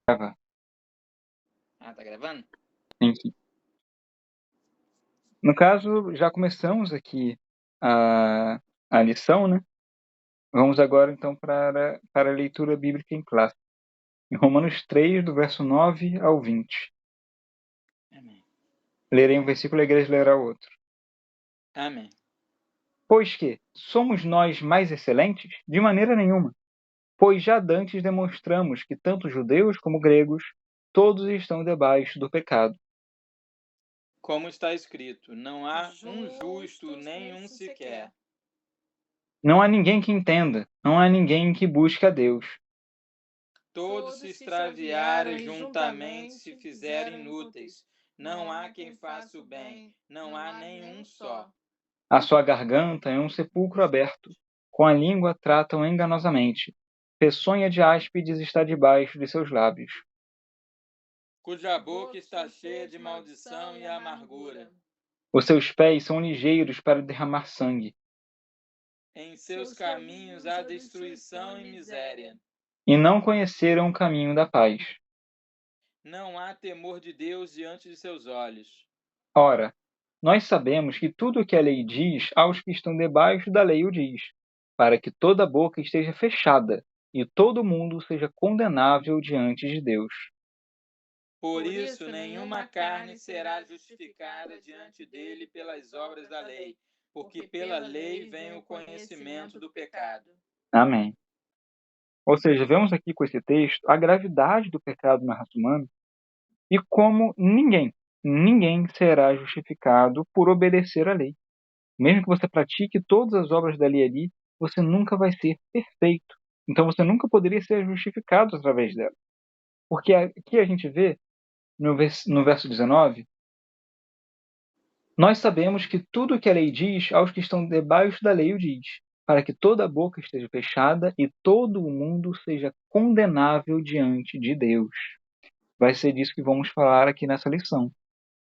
Gravar. Tá gravando? Enfim. No caso, já começamos aqui a lição, né? Vamos agora, então, para a leitura bíblica em classe. Em Romanos 3, do verso 9 ao 20. Amém. Lerei um versículo e a igreja lerá outro. Amém. Pois que somos nós mais excelentes? De maneira nenhuma. Pois já dantes demonstramos que tanto judeus como gregos, todos estão debaixo do pecado. Como está escrito, não há um justo, nenhum sequer. Não há ninguém que entenda, não há ninguém que busque a Deus. Todos se extraviaram e juntamente se fizeram inúteis. Não há quem faça o bem, não há nenhum só. A sua garganta é um sepulcro aberto. Com a língua tratam enganosamente. Peçonha de áspides está debaixo de seus lábios. Cuja boca está cheia de maldição e amargura. Os seus pés são ligeiros para derramar sangue. Em seus caminhos há destruição e miséria. E não conheceram o caminho da paz. Não há temor de Deus diante de seus olhos. Ora, nós sabemos que tudo o que a lei diz, aos que estão debaixo da lei o diz, para que toda boca esteja fechada e todo mundo seja condenável diante de Deus. Por isso, nenhuma carne será justificada diante dele pelas obras da lei, porque pela lei vem o conhecimento do pecado. Amém. Ou seja, vemos aqui com esse texto a gravidade do pecado na raça humana e como ninguém será justificado por obedecer à lei. Mesmo que você pratique todas as obras da lei ali, você nunca vai ser perfeito. Então você nunca poderia ser justificado através dela. Porque aqui a gente vê, no verso 19, nós sabemos que tudo o que a lei diz, aos que estão debaixo da lei o diz, para que toda a boca esteja fechada e todo o mundo seja condenável diante de Deus. Vai ser disso que vamos falar aqui nessa lição.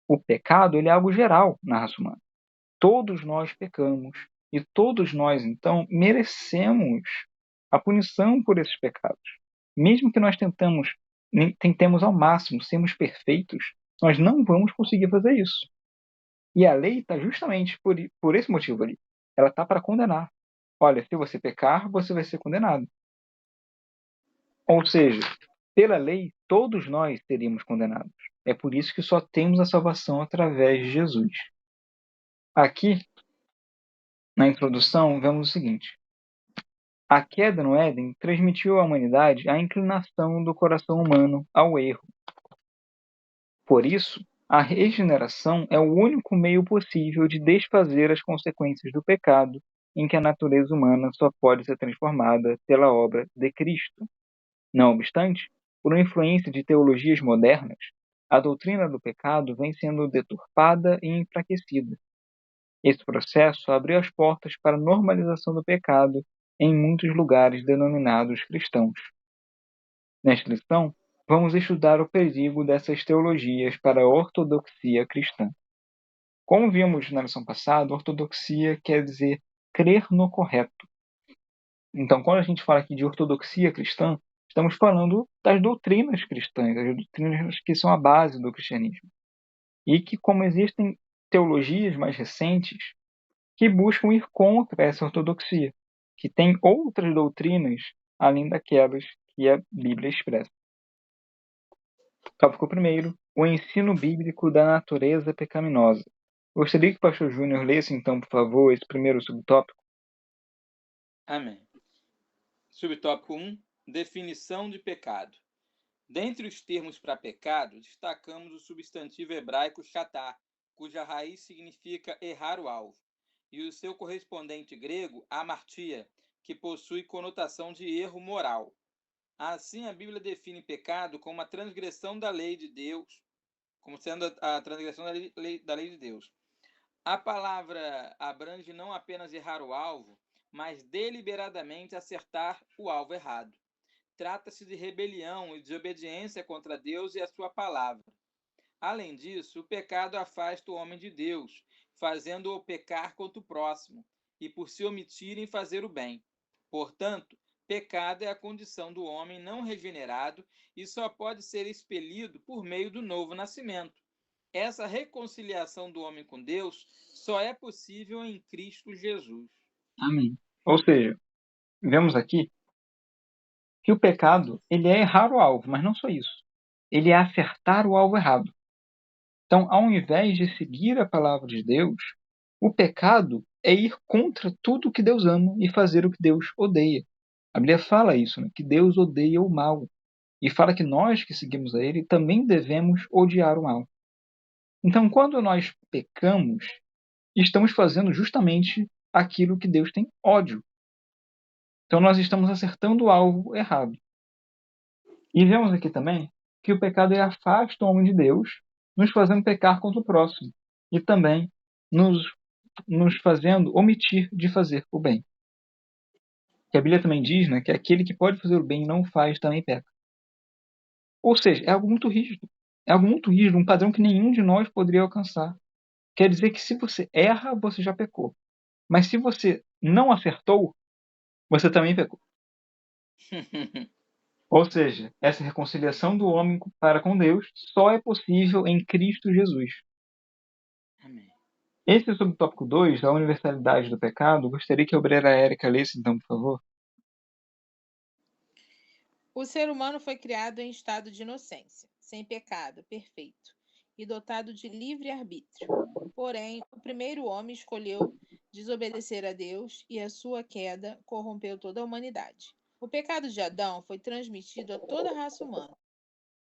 O pecado ele é algo geral na raça humana. Todos nós pecamos e todos nós, então, merecemos a punição por esses pecados. Mesmo que nós tentemos ao máximo sermos perfeitos, nós não vamos conseguir fazer isso. E a lei está justamente por esse motivo ali. Ela está para condenar. Olha, se você pecar, você vai ser condenado. Ou seja, pela lei, todos nós seríamos condenados. É por isso que só temos a salvação através de Jesus. Aqui, na introdução, vemos o seguinte. A queda no Éden transmitiu à humanidade a inclinação do coração humano ao erro. Por isso, a regeneração é o único meio possível de desfazer as consequências do pecado em que a natureza humana só pode ser transformada pela obra de Cristo. Não obstante, por influência de teologias modernas, a doutrina do pecado vem sendo deturpada e enfraquecida. Esse processo abriu as portas para a normalização do pecado em muitos lugares denominados cristãos. Nesta lição, vamos estudar o perigo dessas teologias para a ortodoxia cristã. Como vimos na lição passada, ortodoxia quer dizer crer no correto. Então, quando a gente fala aqui de ortodoxia cristã, estamos falando das doutrinas cristãs, das doutrinas que são a base do cristianismo. E que, como existem teologias mais recentes que buscam ir contra essa ortodoxia, que tem outras doutrinas além daquelas que a Bíblia expressa. Tópico 1º, o ensino bíblico da natureza pecaminosa. Gostaria que o pastor Júnior lesse, então, por favor, esse primeiro subtópico. Amém. Subtópico 1. Definição de pecado. Dentre os termos para pecado, destacamos o substantivo hebraico chatá, cuja raiz significa errar o alvo, e o seu correspondente grego, amartia, que possui conotação de erro moral. Assim, a Bíblia define pecado como a transgressão da lei de Deus, como sendo a transgressão da lei de Deus. A palavra abrange não apenas errar o alvo, mas deliberadamente acertar o alvo errado. Trata-se de rebelião e desobediência contra Deus e a sua palavra. Além disso, o pecado afasta o homem de Deus, fazendo-o pecar contra o próximo, e por se omitir em fazer o bem. Portanto, Pecado é a condição do homem não regenerado e só pode ser expelido por meio do novo nascimento. Essa reconciliação do homem com Deus só é possível em Cristo Jesus. Amém. Ou seja, vemos aqui que o pecado ele é errar o alvo, mas não só isso. Ele é acertar o alvo errado. Então, ao invés de seguir a palavra de Deus, o pecado é ir contra tudo que Deus ama e fazer o que Deus odeia. A Bíblia fala isso, né? Que Deus odeia o mal. E fala que nós que seguimos a Ele também devemos odiar o mal. Então, quando nós pecamos, estamos fazendo justamente aquilo que Deus tem ódio. Então, nós estamos acertando o alvo errado. E vemos aqui também que o pecado ele afasta o homem de Deus, nos fazendo pecar contra o próximo. E também nos fazendo omitir de fazer o bem. Que a Bíblia também diz, né, que aquele que pode fazer o bem e não faz também peca. Ou seja, é algo muito rígido. É algo muito rígido, um padrão que nenhum de nós poderia alcançar. Quer dizer que se você erra, você já pecou. Mas se você não acertou, você também pecou. Ou seja, essa reconciliação do homem para com Deus só é possível em Cristo Jesus. Amém. Esse é o subtópico 2, a universalidade do pecado. Gostaria que a obreira Érica lesse, então, por favor. O ser humano foi criado em estado de inocência, sem pecado, perfeito, e dotado de livre arbítrio. Porém, o primeiro homem escolheu desobedecer a Deus e a sua queda corrompeu toda a humanidade. O pecado de Adão foi transmitido a toda a raça humana.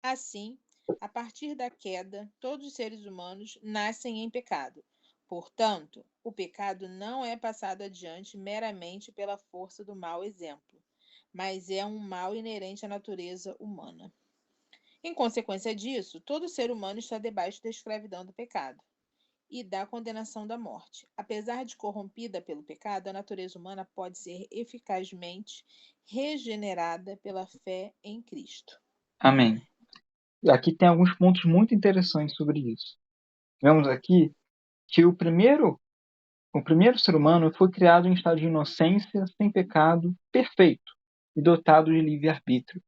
Assim, a partir da queda, todos os seres humanos nascem em pecado. Portanto, o pecado não é passado adiante meramente pela força do mau exemplo, mas é um mal inerente à natureza humana. Em consequência disso, todo ser humano está debaixo da escravidão do pecado e da condenação da morte. Apesar de corrompida pelo pecado, a natureza humana pode ser eficazmente regenerada pela fé em Cristo. Amém. Aqui tem alguns pontos muito interessantes sobre isso. Vemos aqui que o primeiro ser humano foi criado em estado de inocência, sem pecado, perfeito e dotado de livre-arbítrio.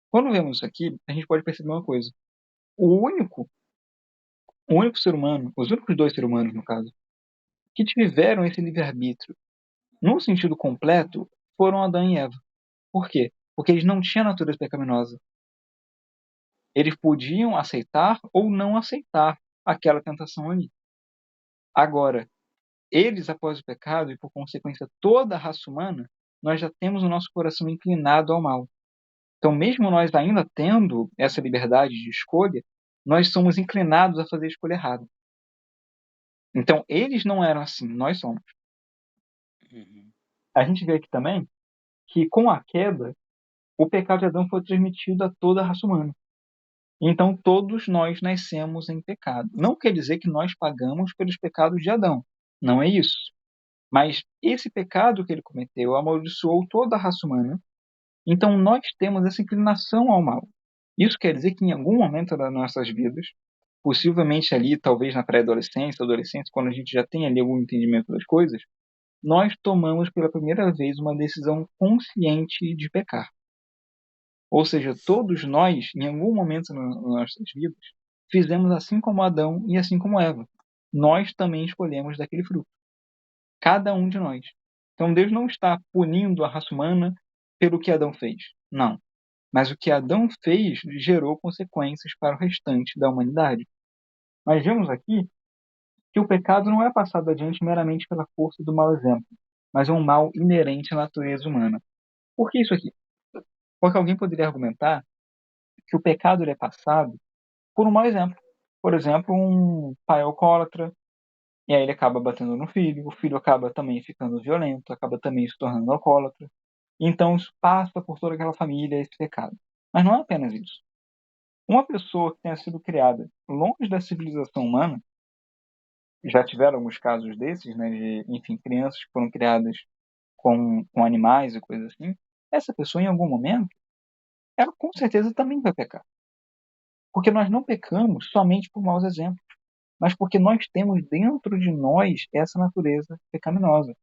Quando vemos isso aqui, a gente pode perceber uma coisa. O único ser humano, os únicos dois seres humanos, no caso, que tiveram esse livre-arbítrio no sentido completo foram Adão e Eva. Por quê? Porque eles não tinham natureza pecaminosa. Eles podiam aceitar ou não aceitar aquela tentação ali. Agora, eles, após o pecado e por consequência toda a raça humana, nós já temos o nosso coração inclinado ao mal. Então, mesmo nós ainda tendo essa liberdade de escolha, nós somos inclinados a fazer a escolha errada. Então, eles não eram assim, nós somos. Uhum. A gente vê aqui também que, com a queda, o pecado de Adão foi transmitido a toda a raça humana. Então, todos nós nascemos em pecado. Não quer dizer que nós pagamos pelos pecados de Adão. Não é isso. Mas esse pecado que ele cometeu amaldiçoou toda a raça humana. Então, nós temos essa inclinação ao mal. Isso quer dizer que em algum momento das nossas vidas, possivelmente ali, talvez na pré-adolescência, adolescência, quando a gente já tem ali algum entendimento das coisas, nós tomamos pela primeira vez uma decisão consciente de pecar. Ou seja, todos nós, em algum momento nas nossas vidas, fizemos assim como Adão e assim como Eva. Nós também escolhemos daquele fruto. Cada um de nós. Então Deus não está punindo a raça humana pelo que Adão fez. Não. Mas o que Adão fez gerou consequências para o restante da humanidade. Mas vemos aqui que o pecado não é passado adiante meramente pela força do mau exemplo, mas é um mal inerente à natureza humana. Por que isso aqui? Porque alguém poderia argumentar que o pecado é passado por um mau exemplo. Por exemplo, um pai alcoólatra, e aí ele acaba batendo no filho, o filho acaba também ficando violento, acaba também se tornando alcoólatra. Então isso passa por toda aquela família esse pecado. Mas não é apenas isso. Uma pessoa que tenha sido criada longe da civilização humana, já tiveram alguns casos desses, né, de, enfim, crianças que foram criadas com animais e coisas assim, essa pessoa em algum momento, ela com certeza também vai pecar. Porque nós não pecamos somente por maus exemplos, mas porque nós temos dentro de nós essa natureza pecaminosa.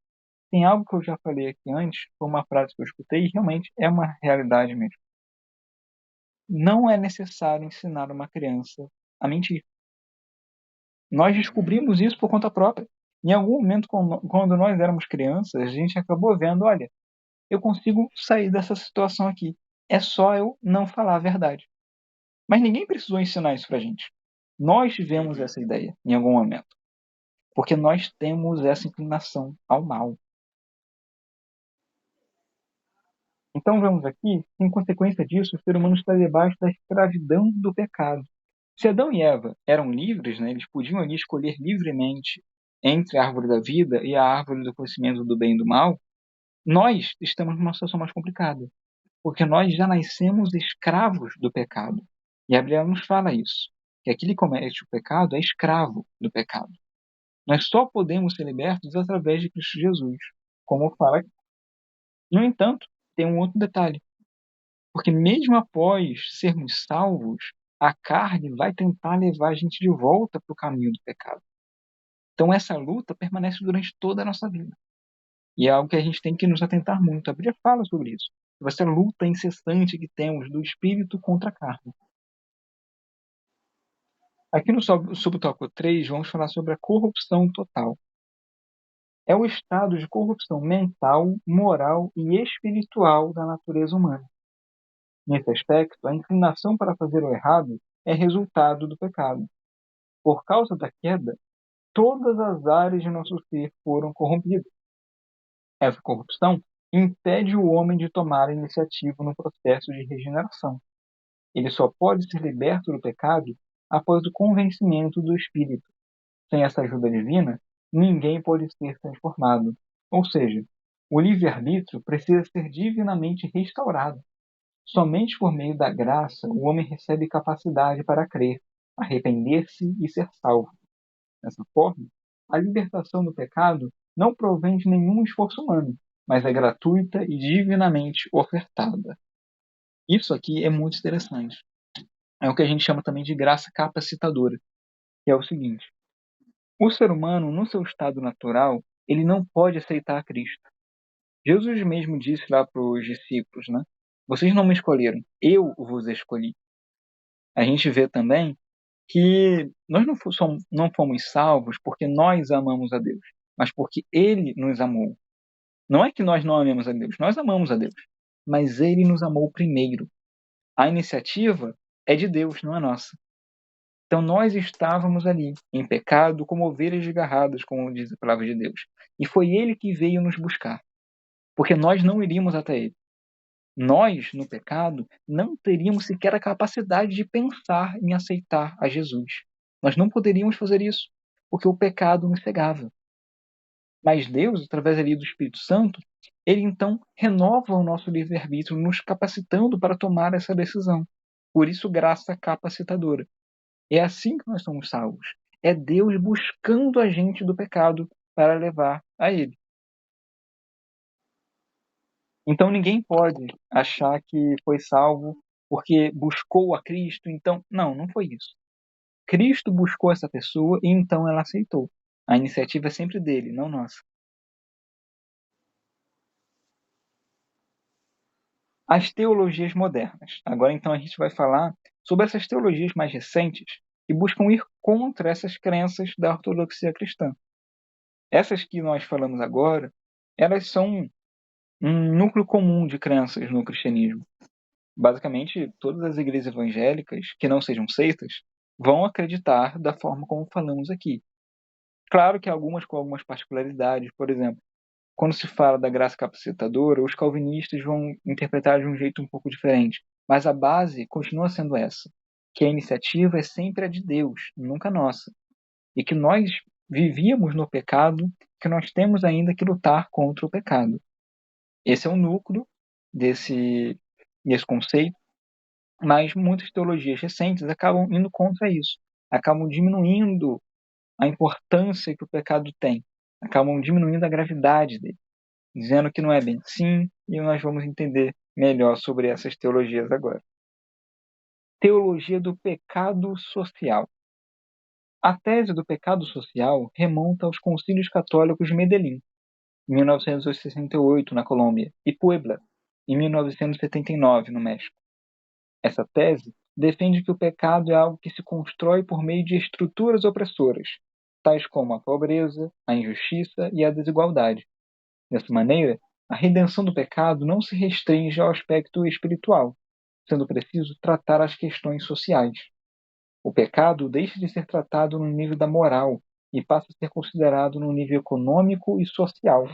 tem algo que eu já falei aqui antes, foi uma frase que eu escutei e realmente é uma realidade mesmo. Não é necessário ensinar uma criança a mentir. Nós descobrimos isso por conta própria. Em algum momento, quando nós éramos crianças, a gente acabou vendo, olha, eu consigo sair dessa situação aqui. É só eu não falar a verdade. Mas ninguém precisou ensinar isso pra gente. Nós tivemos essa ideia em algum momento. Porque nós temos essa inclinação ao mal. Então vemos aqui, em consequência disso, o ser humano está debaixo da escravidão do pecado. Se Adão e Eva eram livres, né, eles podiam ali escolher livremente entre a árvore da vida e a árvore do conhecimento do bem e do mal, nós estamos numa situação mais complicada, porque nós já nascemos escravos do pecado. E a Bíblia nos fala isso, que aquele que comete o pecado é escravo do pecado. Nós só podemos ser libertos através de Cristo Jesus, como fala aqui. No entanto, tem um outro detalhe, porque mesmo após sermos salvos, a carne vai tentar levar a gente de volta para o caminho do pecado. Então essa luta permanece durante toda a nossa vida. E é algo que a gente tem que nos atentar muito. A Bíblia fala sobre isso. Essa luta incessante que temos do espírito contra a carne. Aqui no subtópico 3, vamos falar sobre a corrupção total. É o estado de corrupção mental, moral e espiritual da natureza humana. Nesse aspecto, a inclinação para fazer o errado é resultado do pecado. Por causa da queda, todas as áreas de nosso ser foram corrompidas. Essa corrupção impede o homem de tomar a iniciativa no processo de regeneração. Ele só pode ser liberto do pecado após o convencimento do Espírito. Sem essa ajuda divina, ninguém pode ser transformado. Ou seja, o livre-arbítrio precisa ser divinamente restaurado. Somente por meio da graça o homem recebe capacidade para crer, arrepender-se e ser salvo. Dessa forma, a libertação do pecado não provém de nenhum esforço humano, mas é gratuita e divinamente ofertada. Isso aqui é muito interessante. É o que a gente chama também de graça capacitadora, que é o seguinte: o ser humano, no seu estado natural, ele não pode aceitar Cristo. Jesus mesmo disse lá para os discípulos, né? Vocês não me escolheram, eu vos escolhi. A gente vê também que nós não fomos salvos porque nós amamos a Deus, mas porque Ele nos amou. Não é que nós não amemos a Deus, nós amamos a Deus, mas Ele nos amou primeiro. A iniciativa é de Deus, não é nossa. Então nós estávamos ali, em pecado, como ovelhas desgarradas, como diz a palavra de Deus. E foi Ele que veio nos buscar, porque nós não iríamos até Ele. Nós, no pecado, não teríamos sequer a capacidade de pensar em aceitar a Jesus. Nós não poderíamos fazer isso, porque o pecado nos cegava. Mas Deus, através ali do Espírito Santo, Ele então renova o nosso livre-arbítrio, nos capacitando para tomar essa decisão. Por isso, graça capacitadora. É assim que nós somos salvos. É Deus buscando a gente do pecado para levar a Ele. Então ninguém pode achar que foi salvo porque buscou a Cristo. Então, não foi isso. Cristo buscou essa pessoa e então ela aceitou. A iniciativa é sempre dele, não nossa. As teologias modernas. Agora então a gente vai falar sobre essas teologias mais recentes que buscam ir contra essas crenças da ortodoxia cristã. Essas que nós falamos agora, elas são um núcleo comum de crenças no cristianismo. Basicamente, todas as igrejas evangélicas, que não sejam seitas, vão acreditar da forma como falamos aqui. Claro que algumas com algumas particularidades. Por exemplo, quando se fala da graça capacitadora, os calvinistas vão interpretar de um jeito um pouco diferente. Mas a base continua sendo essa, que a iniciativa é sempre a de Deus, nunca nossa. E que nós vivíamos no pecado, que nós temos ainda que lutar contra o pecado. Esse é o núcleo desse conceito, mas muitas teologias recentes acabam indo contra isso, acabam diminuindo a importância que o pecado tem, acabam diminuindo a gravidade dele, dizendo que não é bem assim, e nós vamos entender melhor sobre essas teologias agora. Teologia do pecado social. A tese do pecado social remonta aos concílios católicos de Medellín. em 1968, na Colômbia, e Puebla, em 1979, no México. Essa tese defende que o pecado é algo que se constrói por meio de estruturas opressoras, tais como a pobreza, a injustiça e a desigualdade. Dessa maneira, a redenção do pecado não se restringe ao aspecto espiritual, sendo preciso tratar as questões sociais. O pecado deixa de ser tratado no nível da moral e passa a ser considerado no nível econômico e social.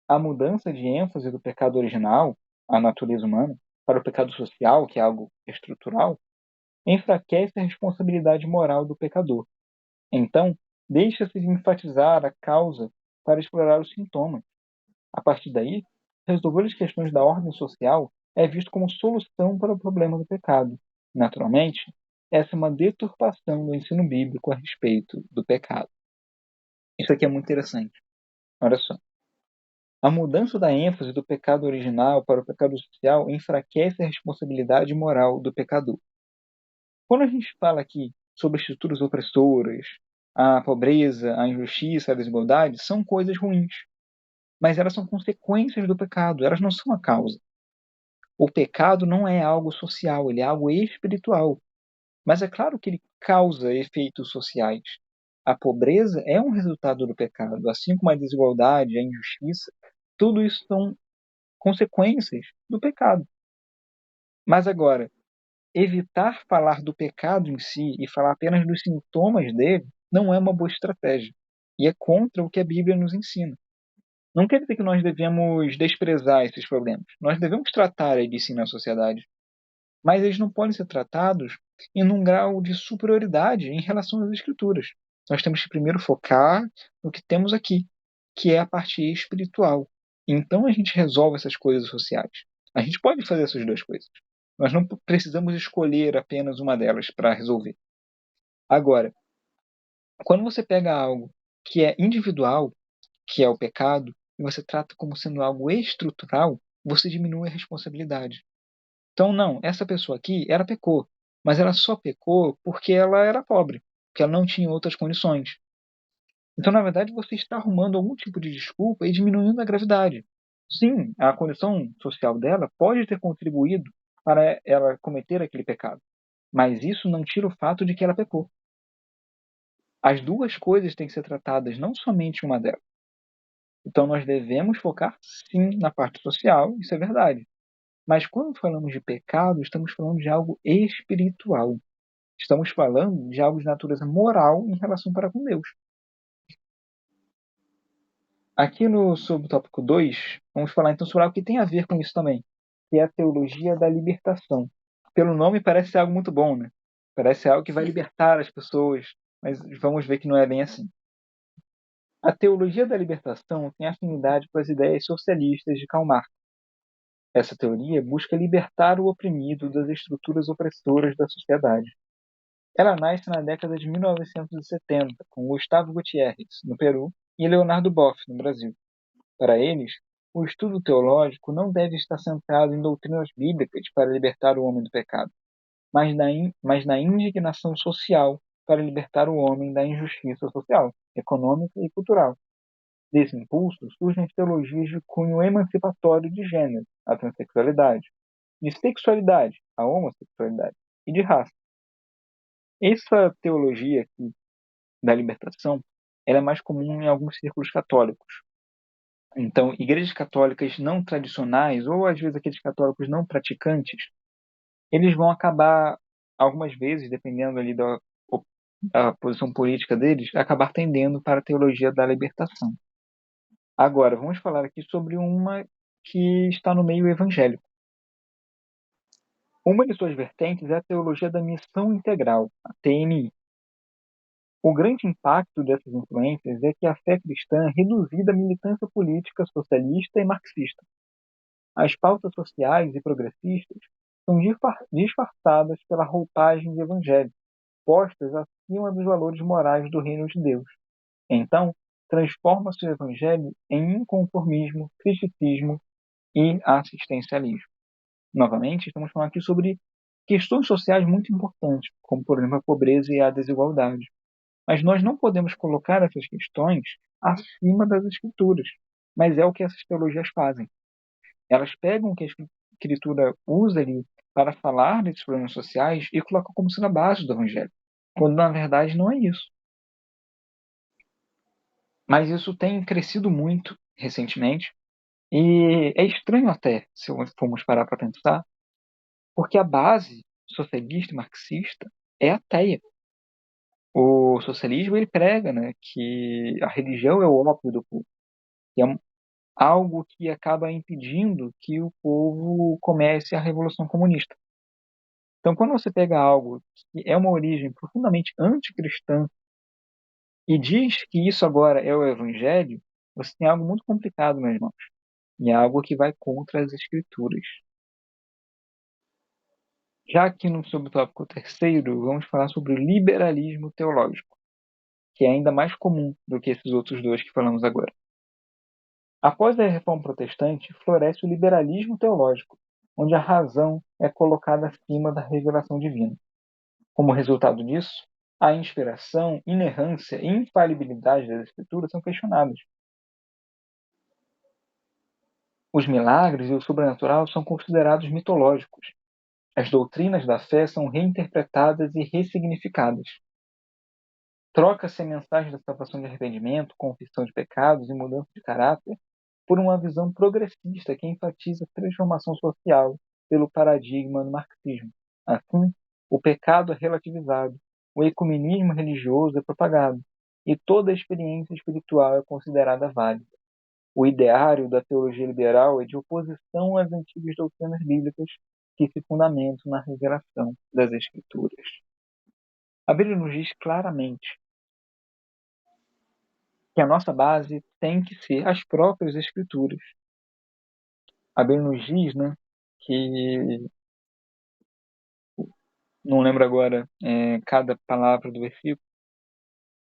A mudança de ênfase do pecado original, a natureza humana, para o pecado social, que é algo estrutural, enfraquece a responsabilidade moral do pecador. Então, deixa-se de enfatizar a causa para explorar os sintomas. A partir daí, resolver as questões da ordem social é visto como solução para o problema do pecado. Naturalmente, essa é uma deturpação do ensino bíblico a respeito do pecado. Isso aqui é muito interessante. Olha só. A mudança da ênfase do pecado original para o pecado social enfraquece a responsabilidade moral do pecador. Quando a gente fala aqui sobre estruturas opressoras, a pobreza, a injustiça, a desigualdade, são coisas ruins. Mas elas são consequências do pecado, elas não são a causa. O pecado não é algo social, ele é algo espiritual. Mas é claro que ele causa efeitos sociais. A pobreza é um resultado do pecado, assim como a desigualdade, a injustiça, tudo isso são consequências do pecado. Mas agora, evitar falar do pecado em si e falar apenas dos sintomas dele não é uma boa estratégia. E é contra o que a Bíblia nos ensina. Não quer dizer que nós devemos desprezar esses problemas. Nós devemos tratar eles sim na sociedade. Mas eles não podem ser tratados em um grau de superioridade em relação às Escrituras. Nós temos que primeiro focar no que temos aqui, que é a parte espiritual. Então a gente resolve essas coisas sociais. A gente pode fazer essas duas coisas. Nós não precisamos escolher apenas uma delas para resolver. Agora, quando você pega algo que é individual, que é o pecado, e você trata como sendo algo estrutural, você diminui a responsabilidade. Então, não, essa pessoa aqui, ela pecou, mas ela só pecou porque ela era pobre, porque ela não tinha outras condições. Então, na verdade, você está arrumando algum tipo de desculpa e diminuindo a gravidade. Sim, a condição social dela pode ter contribuído para ela cometer aquele pecado, mas isso não tira o fato de que ela pecou. As duas coisas têm que ser tratadas, não somente uma delas. Então, nós devemos focar, sim, na parte social, isso é verdade. Mas quando falamos de pecado, estamos falando de algo espiritual. Estamos falando de algo de natureza moral em relação para com Deus. Aqui no subtópico 2, vamos falar então sobre algo que tem a ver com isso também, que é a teologia da libertação. Pelo nome parece algo muito bom, né? Parece algo que vai libertar as pessoas, mas vamos ver que não é bem assim. A teologia da libertação tem afinidade com as ideias socialistas de Karl Marx. Essa teoria busca libertar o oprimido das estruturas opressoras da sociedade. Ela nasce na década de 1970, com Gustavo Gutierrez, no Peru, e Leonardo Boff, no Brasil. Para eles, o estudo teológico não deve estar centrado em doutrinas bíblicas para libertar o homem do pecado, mas na indignação social para libertar o homem da injustiça social, econômica e cultural. Desse impulso surgem as teologias de cunho emancipatório de gênero, a transexualidade, de sexualidade, a homossexualidade, e de raça. Essa teologia aqui da libertação ela é mais comum em alguns círculos católicos. Então, igrejas católicas não tradicionais, ou às vezes aqueles católicos não praticantes, eles vão acabar, algumas vezes, dependendo ali da posição política deles, acabar tendendo para a teologia da libertação. Agora, vamos falar aqui sobre uma que está no meio evangélico. Uma de suas vertentes é a teologia da missão integral, a TMI. O grande impacto dessas influências é que a fé cristã é reduzida à militância política socialista e marxista. As pautas sociais e progressistas são disfarçadas pela roupagem de evangelho, postas acima dos valores morais do reino de Deus. Então, transforma-se o evangelho em inconformismo, criticismo e assistencialismo. Novamente, estamos falando aqui sobre questões sociais muito importantes, como, por exemplo, a pobreza e a desigualdade. Mas nós não podemos colocar essas questões acima das escrituras. mas é o que essas teologias fazem. Elas pegam o que a Escritura usa ali para falar desses problemas sociais e colocam como sendo a base do Evangelho, quando na verdade não é isso. Mas isso tem crescido muito recentemente, e é estranho até, se formos parar para pensar, porque a base socialista e marxista é ateia. O socialismo ele prega, né, que a religião é o ópio do povo, que é algo que acaba impedindo que o povo comece a revolução comunista. Então, quando você pega algo que é uma origem profundamente anticristã e diz que isso agora é o evangelho, você tem algo muito complicado, meus irmãos. E é algo que vai contra as escrituras. Já aqui no subtópico terceiro, vamos falar sobre o liberalismo teológico, que é ainda mais comum do que esses outros dois que falamos agora. Após a Reforma Protestante, floresce o liberalismo teológico, onde a razão é colocada acima da revelação divina. Como resultado disso, a inspiração, inerrância e infalibilidade das Escrituras são questionadas. Os milagres e o sobrenatural são considerados mitológicos. As doutrinas da fé são reinterpretadas e ressignificadas. Troca-se a mensagem da salvação de arrependimento, confissão de pecados e mudança de caráter por uma visão progressista que enfatiza a transformação social pelo paradigma do marxismo. Assim, o pecado é relativizado, o ecumenismo religioso é propagado e toda a experiência espiritual é considerada válida. O ideário da teologia liberal é de oposição às antigas doutrinas bíblicas que se fundamentam na revelação das Escrituras. A Bíblia nos diz claramente que a nossa base tem que ser as próprias Escrituras. A Bíblia nos diz, né, que, não lembro agora cada palavra do versículo,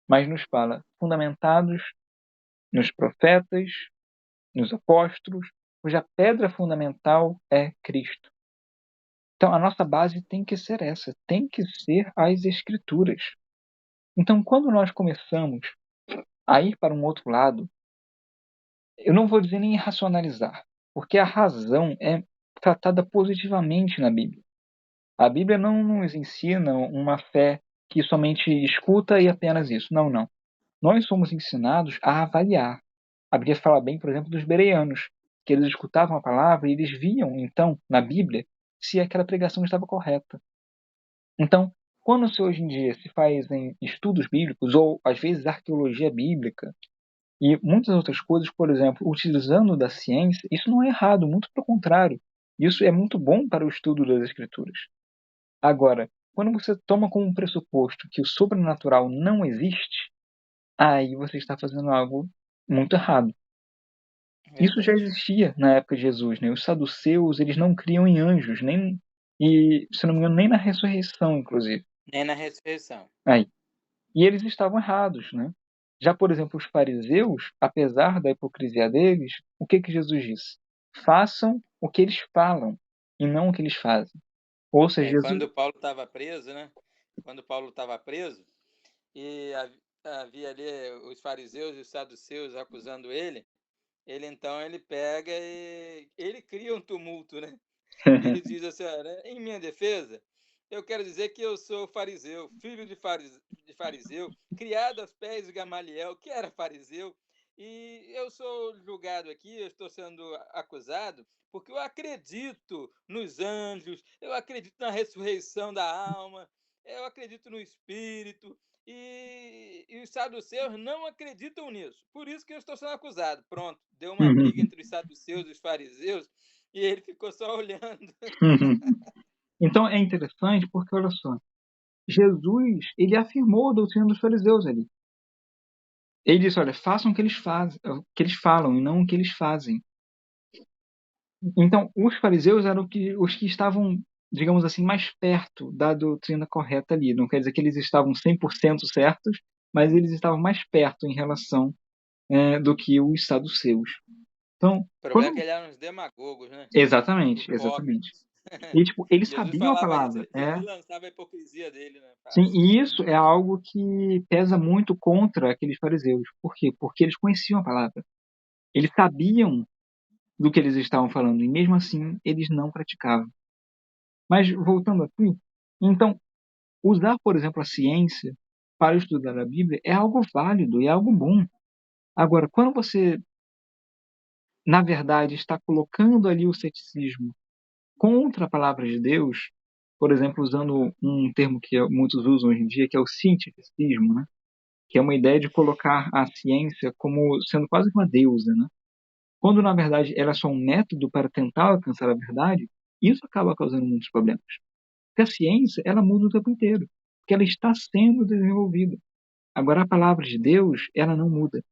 mas nos fala, fundamentados nos profetas, nos apóstolos, cuja pedra fundamental é Cristo. Então, a nossa base tem que ser essa, tem que ser as Escrituras. Então, quando nós começamos a ir para um outro lado, eu não vou dizer nem racionalizar, porque a razão é tratada positivamente na Bíblia. A Bíblia não nos ensina uma fé que somente escuta e apenas isso. Não, não. Nós somos ensinados a avaliar. A Bíblia fala bem, por exemplo, dos bereanos, que eles escutavam a palavra e eles viam, então, na Bíblia, se aquela pregação estava correta. Então, quando hoje em dia se fazem estudos bíblicos, ou às vezes arqueologia bíblica, e muitas outras coisas, por exemplo, utilizando da ciência, isso não é errado, muito pelo contrário. Isso é muito bom para o estudo das Escrituras. Agora, quando você toma como pressuposto que o sobrenatural não existe, aí você está fazendo algo muito errado. Isso já existia na época de Jesus, né? Os saduceus, eles não criam em anjos, nem e, se não me engano, nem na ressurreição, inclusive. Nem na ressurreição. Aí. E eles estavam errados, né? Já, por exemplo, os fariseus, apesar da hipocrisia deles, o que Jesus disse? Façam o que eles falam e não o que eles fazem. Ou seja, Jesus... Quando Paulo estava preso, né? Quando Paulo estava preso, e havia ali os fariseus e os saduceus acusando ele então ele pega e ele cria um tumulto, né? Ele diz assim, em minha defesa, eu quero dizer que eu sou fariseu, filho de fariseu, criado aos pés de Gamaliel, que era fariseu, e eu sou julgado aqui, eu estou sendo acusado, porque eu acredito nos anjos, eu acredito na ressurreição da alma, eu acredito no Espírito, e os saduceus não acreditam nisso. Por isso que eu estou sendo acusado. Pronto, deu uma briga entre os saduceus e os fariseus, e ele ficou só olhando. Então é interessante porque, olha só, Jesus, ele afirmou a doutrina dos fariseus ali. Ele disse, olha, façam o que eles fazem, o que eles falam e não o que eles fazem. Então, os fariseus eram os que estavam, digamos assim, mais perto da doutrina correta ali. Não quer dizer que eles estavam 100% certos, mas eles estavam mais perto em relação do que os saduceus. Então, o problema é que eles eram uns demagogos, né? Exatamente, exatamente. E, tipo, eles sabiam a palavra. Jesus lançava a hipocrisia dele, né? Sim, e isso é algo que pesa muito contra aqueles fariseus. Por quê? Porque eles conheciam a palavra. Eles sabiam do que eles estavam falando e mesmo assim eles não praticavam. Mas voltando aqui, então usar, por exemplo, a ciência para estudar a Bíblia é algo válido, é algo bom. Agora, quando você, na verdade, está colocando ali o ceticismo contra a palavra de Deus, por exemplo, usando um termo que muitos usam hoje em dia, que é o cientificismo, né? Que é uma ideia de colocar a ciência como sendo quase uma deusa, né? Quando, na verdade, ela é só um método para tentar alcançar a verdade, isso acaba causando muitos problemas. Porque a ciência, ela muda o tempo inteiro, porque ela está sendo desenvolvida. Agora, a palavra de Deus, ela não muda.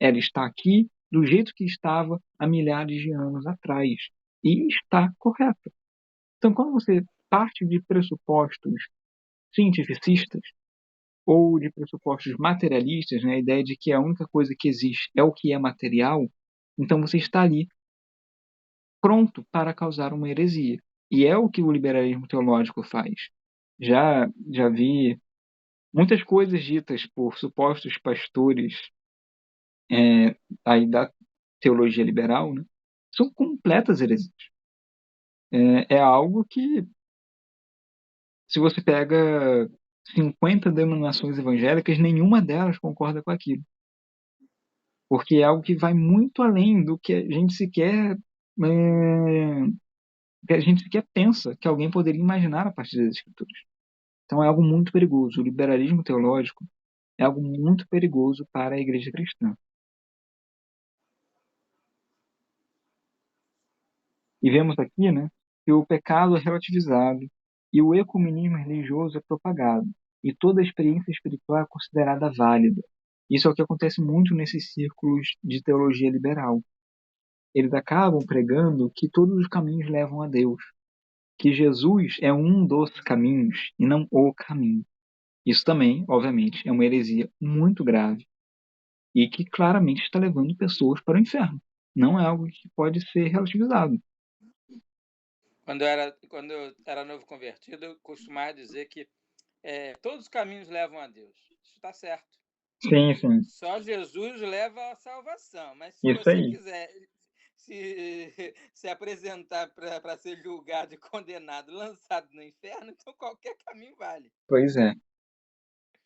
Ela está aqui do jeito que estava há milhares de anos atrás. E está correta. Então, quando você parte de pressupostos cientificistas ou de pressupostos materialistas, né, a ideia de que a única coisa que existe é o que é material, então você está ali pronto para causar uma heresia. E é o que o liberalismo teológico faz. Já vi muitas coisas ditas por supostos pastores aí da teologia liberal, né, são completas heresias. É algo que, se você pega 50 denominações evangélicas, nenhuma delas concorda com aquilo. Porque é algo que vai muito além do que que a gente sequer pensa que alguém poderia imaginar a partir das escrituras. Então é algo muito perigoso. O liberalismo teológico é algo muito perigoso para a igreja cristã. E vemos aqui, né, que o pecado é relativizado e o ecumenismo religioso é propagado e toda a experiência espiritual é considerada válida. Isso é o que acontece muito nesses círculos de teologia liberal. Eles acabam pregando que todos os caminhos levam a Deus, que Jesus é um dos caminhos e não o caminho. Isso também, obviamente, é uma heresia muito grave e que claramente está levando pessoas para o inferno. Não é algo que pode ser relativizado. Quando eu era novo convertido, eu costumava dizer que todos os caminhos levam a Deus. Isso está certo. Sim, sim. Só Jesus leva a salvação. Mas se Isso você aí. quiser se apresentar para ser julgado e condenado, lançado no inferno, então qualquer caminho vale. Pois é.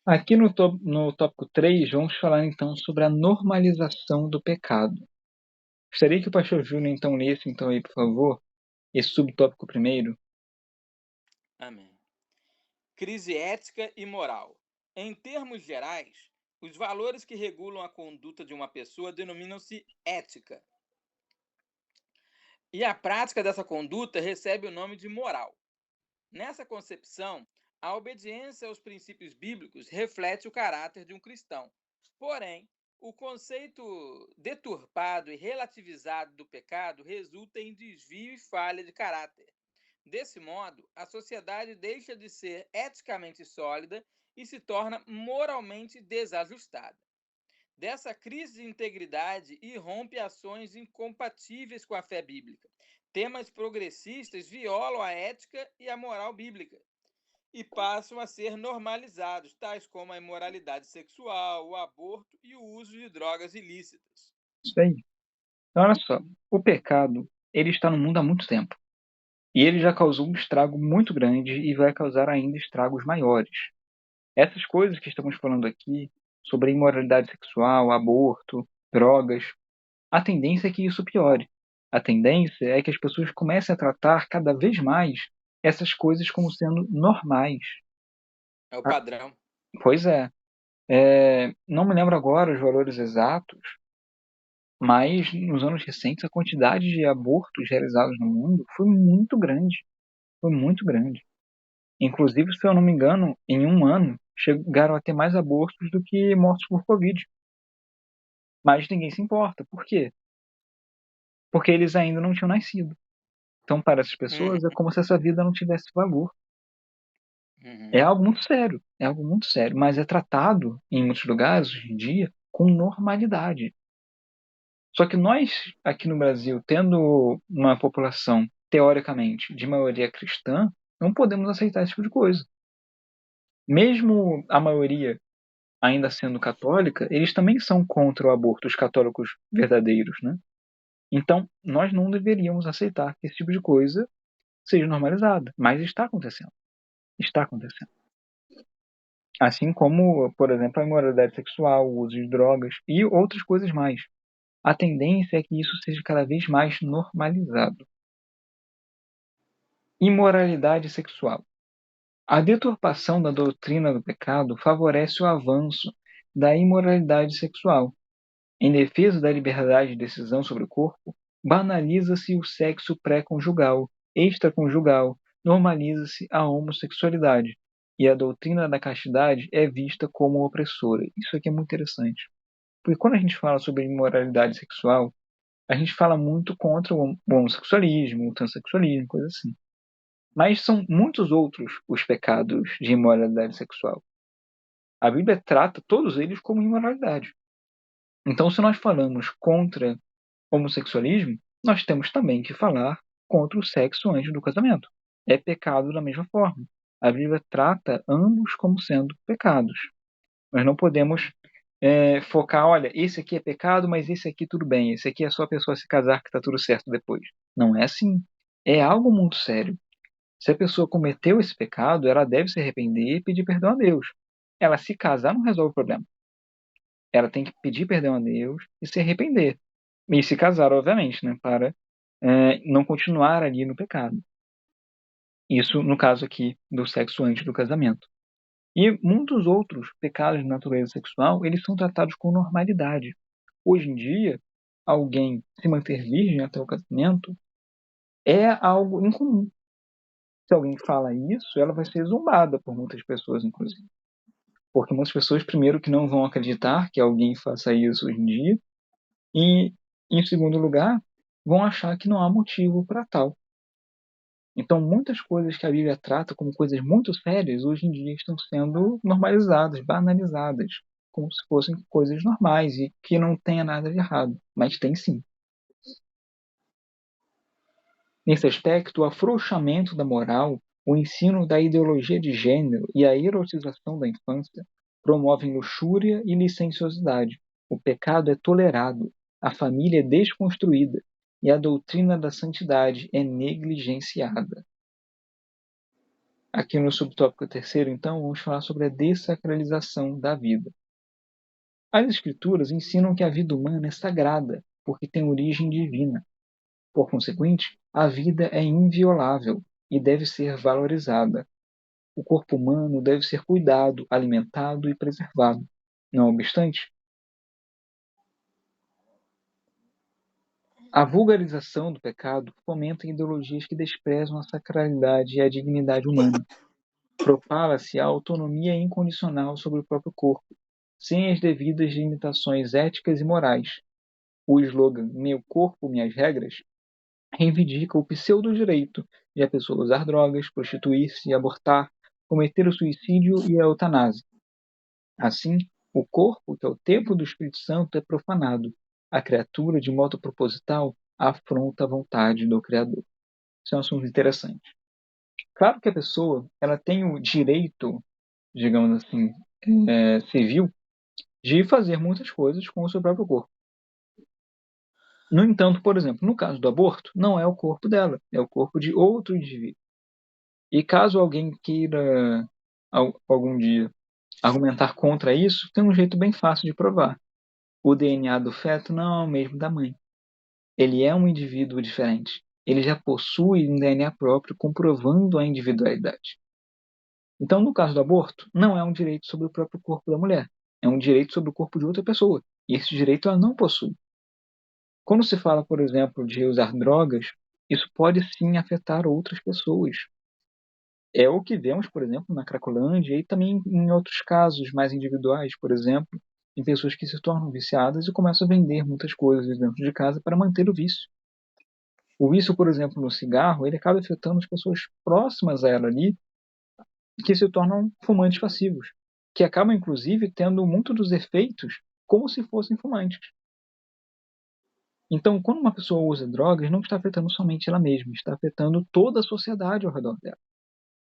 Aqui no tópico 3, vamos falar então sobre a normalização do pecado. Gostaria que o pastor Júnior então lesse então aí, por favor, esse subtópico primeiro. Amém. Crise ética e moral. Em termos gerais, os valores que regulam a conduta de uma pessoa denominam-se ética. E a prática dessa conduta recebe o nome de moral. Nessa concepção, a obediência aos princípios bíblicos reflete o caráter de um cristão. Porém, o conceito deturpado e relativizado do pecado resulta em desvio e falha de caráter. Desse modo, a sociedade deixa de ser eticamente sólida e se torna moralmente desajustada. Dessa crise de integridade irrompe ações incompatíveis com a fé bíblica. Temas progressistas violam a ética e a moral bíblica e passam a ser normalizados, tais como a imoralidade sexual, o aborto e o uso de drogas ilícitas. Isso aí. Então, olha só, o pecado, ele está no mundo há muito tempo. E ele já causou um estrago muito grande e vai causar ainda estragos maiores. Essas coisas que estamos falando aqui, sobre a imoralidade sexual, aborto, drogas, a tendência é que isso piore. A tendência é que as pessoas comecem a tratar cada vez mais essas coisas como sendo normais. É o padrão. Pois é. Não me lembro agora os valores exatos, mas nos anos recentes a quantidade de abortos realizados no mundo foi muito grande. Foi muito grande. Inclusive, se eu não me engano, em um ano chegaram a ter mais abortos do que mortos por Covid. Mas ninguém se importa. Por quê? Porque eles ainda não tinham nascido. Então, para essas pessoas, é como se essa vida não tivesse valor. É algo muito sério. É algo muito sério. Mas é tratado, em muitos lugares, hoje em dia, com normalidade. Só que nós, aqui no Brasil, tendo uma população, teoricamente, de maioria cristã, não podemos aceitar esse tipo de coisa. Mesmo a maioria ainda sendo católica, eles também são contra o aborto, os católicos verdadeiros, né? Então, nós não deveríamos aceitar que esse tipo de coisa seja normalizada, mas está acontecendo. Está acontecendo. Assim como, por exemplo, a imoralidade sexual, o uso de drogas e outras coisas mais. A tendência é que isso seja cada vez mais normalizado. Imoralidade sexual. A deturpação da doutrina do pecado favorece o avanço da imoralidade sexual. Em defesa da liberdade de decisão sobre o corpo, banaliza-se o sexo pré-conjugal, extraconjugal, normaliza-se a homossexualidade, e a doutrina da castidade é vista como opressora. Isso aqui é muito interessante. Porque quando a gente fala sobre imoralidade sexual, a gente fala muito contra o homossexualismo, o transexualismo, coisa assim. Mas são muitos outros os pecados de imoralidade sexual. A Bíblia trata todos eles como imoralidade. Então, se nós falamos contra homossexualismo, nós temos também que falar contra o sexo antes do casamento. É pecado da mesma forma. A Bíblia trata ambos como sendo pecados. Nós não podemos focar, olha, esse aqui é pecado, mas esse aqui tudo bem. Esse aqui é só a pessoa se casar que está tudo certo depois. Não é assim. É algo muito sério. Se a pessoa cometeu esse pecado, ela deve se arrepender e pedir perdão a Deus. Ela se casar não resolve o problema. Ela tem que pedir perdão a Deus e se arrepender. E se casar, obviamente, né, para não continuar ali no pecado. Isso no caso aqui do sexo antes do casamento. E muitos outros pecados de natureza sexual, eles são tratados com normalidade. Hoje em dia, alguém se manter virgem até o casamento é algo incomum. Se alguém fala isso, ela vai ser zombada por muitas pessoas, inclusive. Porque muitas pessoas, primeiro, que não vão acreditar que alguém faça isso hoje em dia, e, em segundo lugar, vão achar que não há motivo para tal. Então, muitas coisas que a Bíblia trata como coisas muito sérias, hoje em dia estão sendo normalizadas, banalizadas, como se fossem coisas normais e que não tenha nada de errado. Mas tem sim. Nesse aspecto, o afrouxamento da moral, o ensino da ideologia de gênero e a erotização da infância promovem luxúria e licenciosidade. O pecado é tolerado, a família é desconstruída e a doutrina da santidade é negligenciada. Aqui no subtópico terceiro, então, vamos falar sobre a dessacralização da vida. As Escrituras ensinam que a vida humana é sagrada, porque tem origem divina. Por consequente, a vida é inviolável e deve ser valorizada. O corpo humano deve ser cuidado, alimentado e preservado. Não obstante, a vulgarização do pecado fomenta ideologias que desprezam a sacralidade e a dignidade humana. Propala-se a autonomia incondicional sobre o próprio corpo, sem as devidas limitações éticas e morais. O slogan "Meu corpo, minhas regras" reivindica o pseudo-direito de a pessoa usar drogas, prostituir-se, abortar, cometer o suicídio e a eutanásia. Assim, o corpo, que é o templo do Espírito Santo, é profanado. A criatura, de modo proposital, afronta a vontade do Criador. Isso é um assunto interessante. Claro que a pessoa ela tem o direito, digamos assim, civil, de fazer muitas coisas com o seu próprio corpo. No entanto, por exemplo, no caso do aborto, não é o corpo dela, é o corpo de outro indivíduo. E caso alguém queira algum dia argumentar contra isso, tem um jeito bem fácil de provar. O DNA do feto não é o mesmo da mãe. Ele é um indivíduo diferente. Ele já possui um DNA próprio, comprovando a individualidade. Então, no caso do aborto, não é um direito sobre o próprio corpo da mulher. É um direito sobre o corpo de outra pessoa. E esse direito ela não possui. Quando se fala, por exemplo, de usar drogas, isso pode sim afetar outras pessoas. É o que vemos, por exemplo, na Cracolândia e também em outros casos mais individuais, por exemplo, em pessoas que se tornam viciadas e começam a vender muitas coisas dentro de casa para manter o vício. O vício, por exemplo, no cigarro, ele acaba afetando as pessoas próximas a ela ali, que se tornam fumantes passivos, que acabam, inclusive, tendo muitos dos efeitos como se fossem fumantes. Então, quando uma pessoa usa drogas, não está afetando somente ela mesma, está afetando toda a sociedade ao redor dela.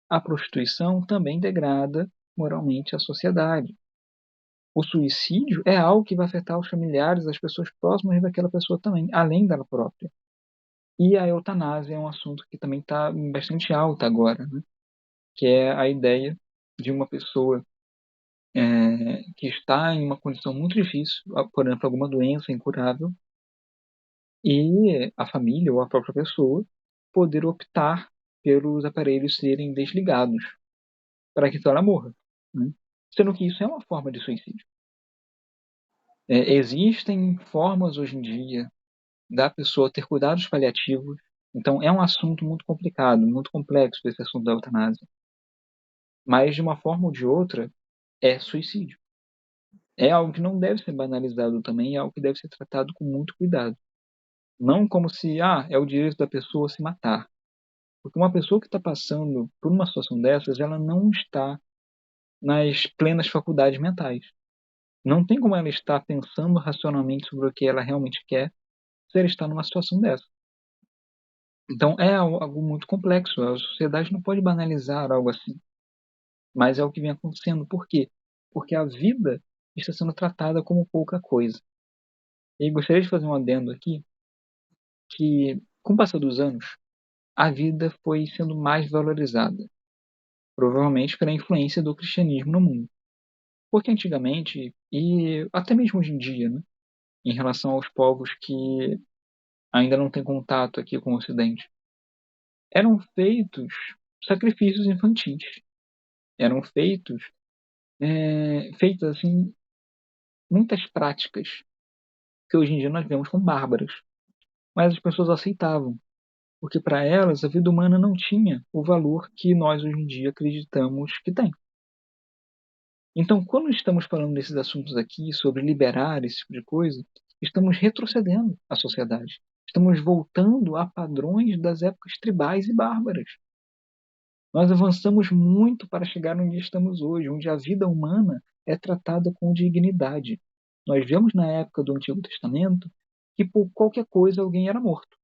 A prostituição também degrada moralmente a sociedade. O suicídio é algo que vai afetar os familiares, as pessoas próximas daquela pessoa também, além dela própria. E a eutanásia é um assunto que também está bastante alto agora, né? Que é a ideia de uma pessoa que está em uma condição muito difícil, por exemplo, alguma doença incurável, e a família ou a própria pessoa poder optar pelos aparelhos serem desligados para que ela morra, né? Sendo que isso é uma forma de suicídio. Existem formas hoje em dia da pessoa ter cuidados paliativos. Então é um assunto muito complicado, muito complexo esse assunto da eutanásia. Mas de uma forma ou de outra é suicídio. É algo que não deve ser banalizado também, é algo que deve ser tratado com muito cuidado. Não como se, é o direito da pessoa se matar. Porque uma pessoa que está passando por uma situação dessas, ela não está nas plenas faculdades mentais. Não tem como ela estar pensando racionalmente sobre o que ela realmente quer se ela está numa situação dessa. Então é algo muito complexo. A sociedade não pode banalizar algo assim. Mas é o que vem acontecendo. Por quê? Porque a vida está sendo tratada como pouca coisa. E gostaria de fazer um adendo aqui, que com o passar dos anos, a vida foi sendo mais valorizada. Provavelmente pela influência do cristianismo no mundo. Porque antigamente, e até mesmo hoje em dia, né, em relação aos povos que ainda não têm contato aqui com o Ocidente, eram feitos sacrifícios infantis. Eram feitas assim, muitas práticas que hoje em dia nós vemos como bárbaras. Mas as pessoas aceitavam, porque para elas a vida humana não tinha o valor que nós hoje em dia acreditamos que tem. Então, quando estamos falando desses assuntos aqui, sobre liberar esse tipo de coisa, estamos retrocedendo a sociedade. Estamos voltando a padrões das épocas tribais e bárbaras. Nós avançamos muito para chegar onde estamos hoje, onde a vida humana é tratada com dignidade. Nós vemos na época do Antigo Testamento que por qualquer coisa alguém era morto.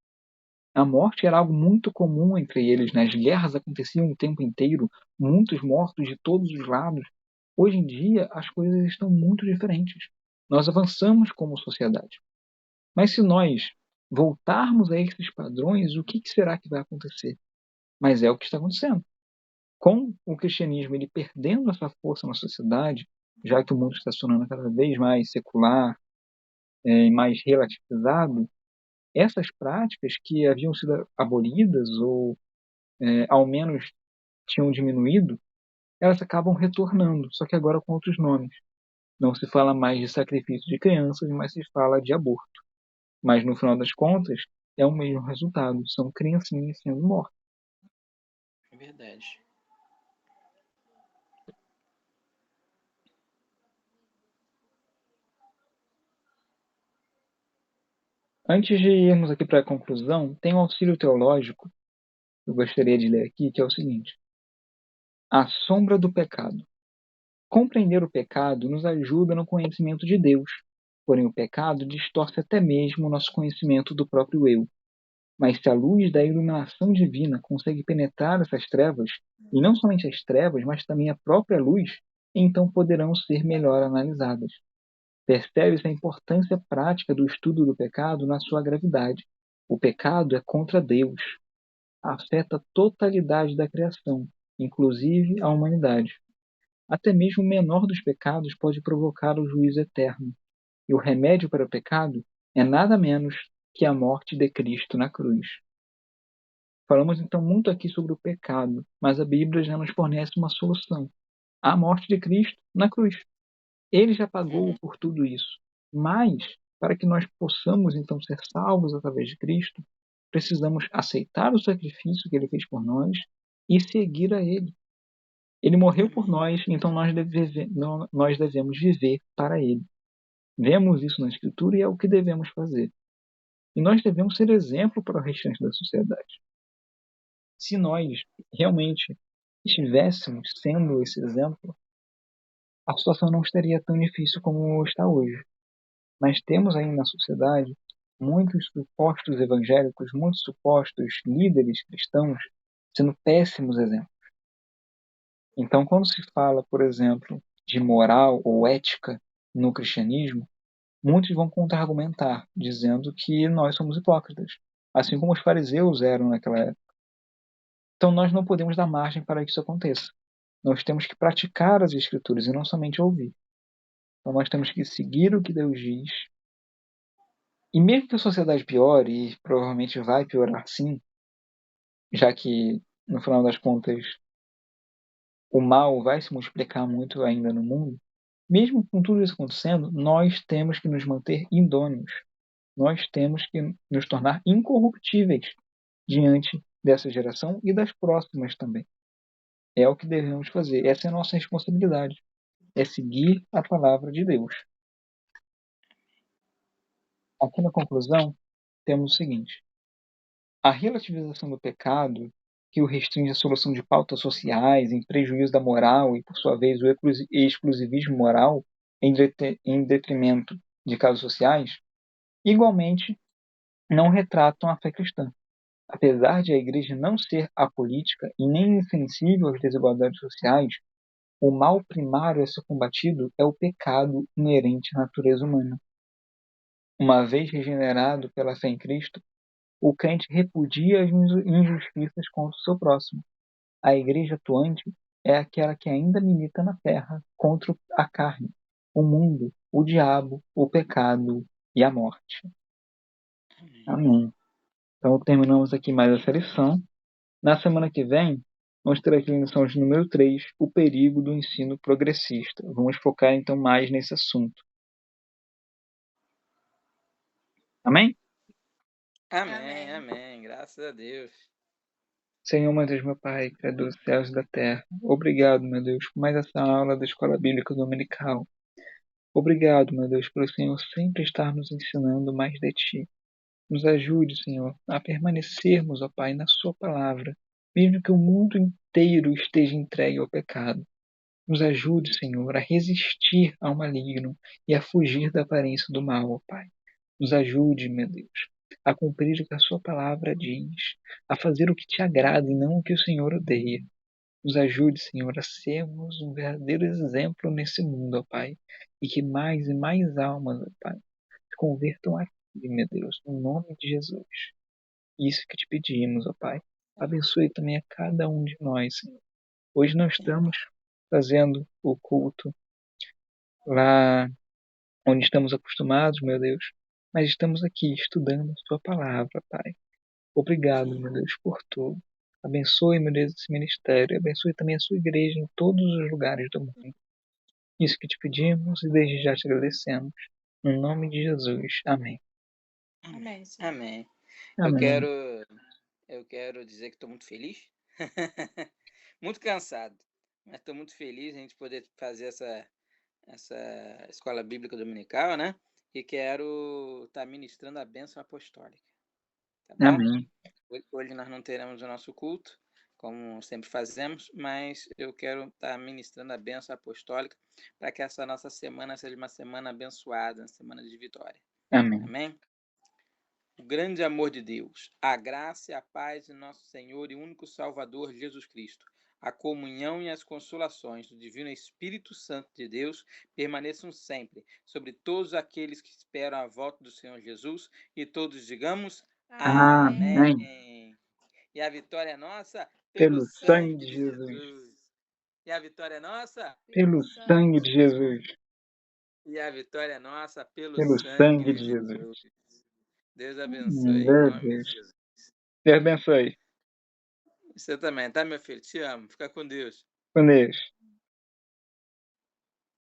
A morte era algo muito comum entre eles, né? As guerras aconteciam o tempo inteiro, muitos mortos de todos os lados. Hoje em dia, as coisas estão muito diferentes. Nós avançamos como sociedade. Mas se nós voltarmos a esses padrões, o que será que vai acontecer? Mas é o que está acontecendo. Com o cristianismo ele perdendo essa força na sociedade, já que o mundo está se tornando cada vez mais secular e mais relativizado, essas práticas que haviam sido abolidas ou ao menos tinham diminuído, elas acabam retornando, só que agora com outros nomes. Não se fala mais de sacrifício de crianças, mas se fala de aborto. Mas no final das contas, é o mesmo resultado, são criancinhas sendo mortas. É verdade. Antes de irmos aqui para a conclusão, tem um auxílio teológico que eu gostaria de ler aqui, que é o seguinte: A sombra do pecado. Compreender o pecado nos ajuda no conhecimento de Deus, porém o pecado distorce até mesmo o nosso conhecimento do próprio eu. Mas se a luz da iluminação divina consegue penetrar essas trevas, e não somente as trevas, mas também a própria luz, então poderão ser melhor analisadas. Percebe-se a importância prática do estudo do pecado na sua gravidade. O pecado é contra Deus. Afeta a totalidade da criação, inclusive a humanidade. Até mesmo o menor dos pecados pode provocar o juízo eterno. E o remédio para o pecado é nada menos que a morte de Cristo na cruz. Falamos então muito aqui sobre o pecado, mas a Bíblia já nos fornece uma solução: a morte de Cristo na cruz. Ele já pagou por tudo isso. Mas, para que nós possamos então ser salvos através de Cristo, precisamos aceitar o sacrifício que ele fez por nós e seguir a ele. Ele morreu por nós, então nós devemos viver para ele. Vemos isso na Escritura e é o que devemos fazer. E nós devemos ser exemplo para o restante da sociedade. Se nós realmente estivéssemos sendo esse exemplo, a situação não estaria tão difícil como está hoje. Mas temos aí na sociedade muitos supostos evangélicos, muitos supostos líderes cristãos sendo péssimos exemplos. Então, quando se fala, por exemplo, de moral ou ética, no cristianismo, muitos vão contra-argumentar, dizendo que nós somos hipócritas, assim como os fariseus eram naquela época. Então nós não podemos dar margem para que isso aconteça. Nós temos que praticar as Escrituras e não somente ouvir. Então nós temos que seguir o que Deus diz. E mesmo que a sociedade piore, e provavelmente vai piorar sim, já que, no final das contas, o mal vai se multiplicar muito ainda no mundo, mesmo com tudo isso acontecendo, nós temos que nos manter idôneos. Nós temos que nos tornar incorruptíveis diante dessa geração e das próximas também. É o que devemos fazer. Essa é a nossa responsabilidade. É seguir a palavra de Deus. Aqui na conclusão, temos o seguinte. A relativização do pecado, que o restringe à solução de pautas sociais em prejuízo da moral e, por sua vez, o exclusivismo moral em detrimento de casos sociais, igualmente não retratam a fé cristã. Apesar de a Igreja não ser apolítica e nem insensível às desigualdades sociais, o mal primário a ser combatido é o pecado inerente à natureza humana. Uma vez regenerado pela fé em Cristo, o crente repudia as injustiças contra o seu próximo. A igreja atuante é aquela que ainda milita na terra contra a carne, o mundo, o diabo, o pecado e a morte. Amém. Então terminamos aqui mais essa lição. Na semana que vem, vamos ter aqui a lição de número 3, o perigo do ensino progressista. Vamos focar então mais nesse assunto. Amém? Amém, amém. Graças a Deus. Senhor, meu Deus, meu Pai, Criador dos céus e da terra, obrigado, meu Deus, por mais essa aula da Escola Bíblica Dominical. Obrigado, meu Deus, pelo Senhor sempre estar nos ensinando mais de Ti. Nos ajude, Senhor, a permanecermos, ó Pai, na Sua palavra, mesmo que o mundo inteiro esteja entregue ao pecado. Nos ajude, Senhor, a resistir ao maligno e a fugir da aparência do mal, ó Pai. Nos ajude, meu Deus, a cumprir o que a Sua palavra diz, a fazer o que Te agrada e não o que o Senhor odeia. Nos ajude, Senhor, a sermos um verdadeiro exemplo nesse mundo, ó Pai, e que mais e mais almas, ó Pai, se convertam a Ti, meu Deus, no nome de Jesus. Isso que te pedimos, ó Pai. Abençoe também a cada um de nós, Senhor. Hoje não estamos fazendo o culto lá onde estamos acostumados, meu Deus, mas estamos aqui estudando a Sua palavra, Pai. Obrigado, meu Deus, por tudo. Abençoe, meu Deus, esse ministério. Abençoe também a sua igreja em todos os lugares do mundo. Isso que te pedimos e desde já te agradecemos. No nome de Jesus. Amém. Amém, Senhor. Amém. Amém. Eu quero dizer que estou muito feliz. Muito cansado, mas estou muito feliz a gente poder fazer essa escola bíblica dominical, né? E quero estar ministrando a bênção apostólica. Tá bom? Amém. Hoje nós não teremos o nosso culto, como sempre fazemos, mas eu quero estar ministrando a bênção apostólica para que essa nossa semana seja uma semana abençoada, uma semana de vitória. Amém. Amém? O grande amor de Deus, a graça e a paz de nosso Senhor e único Salvador Jesus Cristo, a comunhão e as consolações do Divino Espírito Santo de Deus permaneçam sempre sobre todos aqueles que esperam a volta do Senhor Jesus e todos digamos Amém. amém. E a vitória é nossa Pelo sangue de Jesus. E a vitória é nossa Pelo sangue de Jesus. E a vitória é nossa Pelo sangue de Jesus. Deus abençoe, em Meu nome Deus. de Jesus. Deus abençoe. Você também, tá, meu filho? Te amo. Fica com Deus. Com Deus.